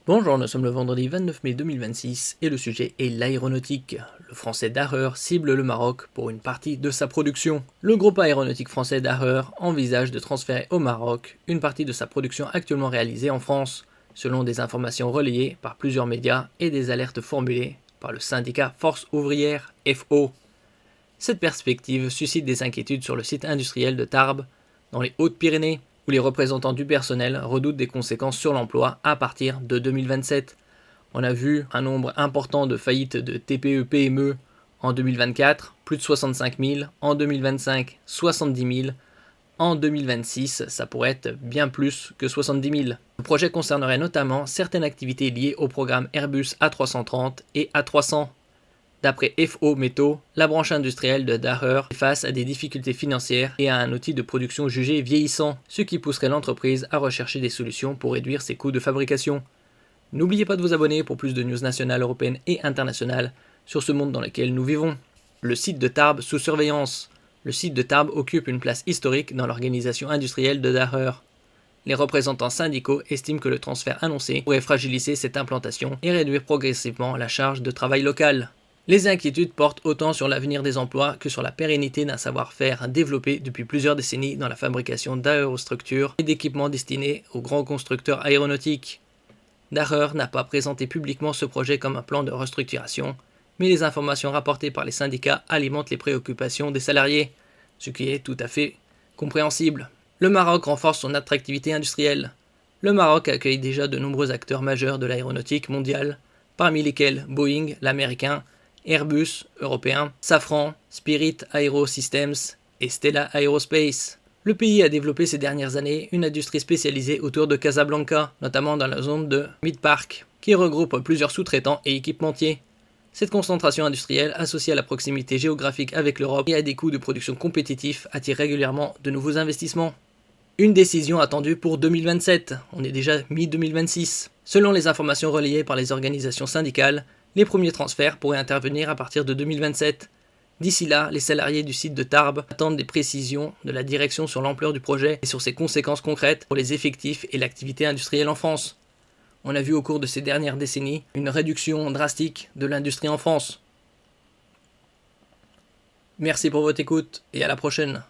Bonjour, nous sommes le vendredi 29 mai 2026 et le sujet est l'aéronautique. Le français Daher cible le Maroc pour une partie de sa production. Le groupe aéronautique français Daher envisage de transférer au Maroc une partie de sa production actuellement réalisée en France, selon des informations relayées par plusieurs médias et des alertes formulées par le syndicat Force ouvrière FO. Cette perspective suscite des inquiétudes sur le site industriel de Tarbes, dans les Hautes-Pyrénées, où les représentants du personnel redoutent des conséquences sur l'emploi à partir de 2027. On a vu un nombre important de faillites de TPE-PME en 2024, plus de 65 000, en 2025, 70 000, en 2026, ça pourrait être bien plus que 70 000. Le projet concernerait notamment certaines activités liées au programme Airbus A330 et A300. D'après FO Métaux, la branche industrielle de Daher est face à des difficultés financières et à un outil de production jugé vieillissant, ce qui pousserait l'entreprise à rechercher des solutions pour réduire ses coûts de fabrication. N'oubliez pas de vous abonner pour plus de news nationales, européennes et internationales sur ce monde dans lequel nous vivons. Le site de Tarbes sous surveillance. Le site de Tarbes occupe une place historique dans l'organisation industrielle de Daher. Les représentants syndicaux estiment que le transfert annoncé pourrait fragiliser cette implantation et réduire progressivement la charge de travail locale. Les inquiétudes portent autant sur l'avenir des emplois que sur la pérennité d'un savoir-faire développé depuis plusieurs décennies dans la fabrication d'aérostructures et d'équipements destinés aux grands constructeurs aéronautiques. Daher n'a pas présenté publiquement ce projet comme un plan de restructuration, mais les informations rapportées par les syndicats alimentent les préoccupations des salariés, ce qui est tout à fait compréhensible. Le Maroc renforce son attractivité industrielle. Le Maroc accueille déjà de nombreux acteurs majeurs de l'aéronautique mondiale, parmi lesquels Boeing, l'américain, Airbus, européen, Safran, Spirit Aerosystems et Stella Aerospace. Le pays a développé ces dernières années une industrie spécialisée autour de Casablanca, notamment dans la zone de Midpark, qui regroupe plusieurs sous-traitants et équipementiers. Cette concentration industrielle, associée à la proximité géographique avec l'Europe et à des coûts de production compétitifs, attire régulièrement de nouveaux investissements. Une décision attendue pour 2027, on est déjà mi-2026. Selon les informations relayées par les organisations syndicales, les premiers transferts pourraient intervenir à partir de 2027. D'ici là, les salariés du site de Tarbes attendent des précisions de la direction sur l'ampleur du projet et sur ses conséquences concrètes pour les effectifs et l'activité industrielle en France. On a vu au cours de ces dernières décennies une réduction drastique de l'industrie en France. Merci pour votre écoute et à la prochaine.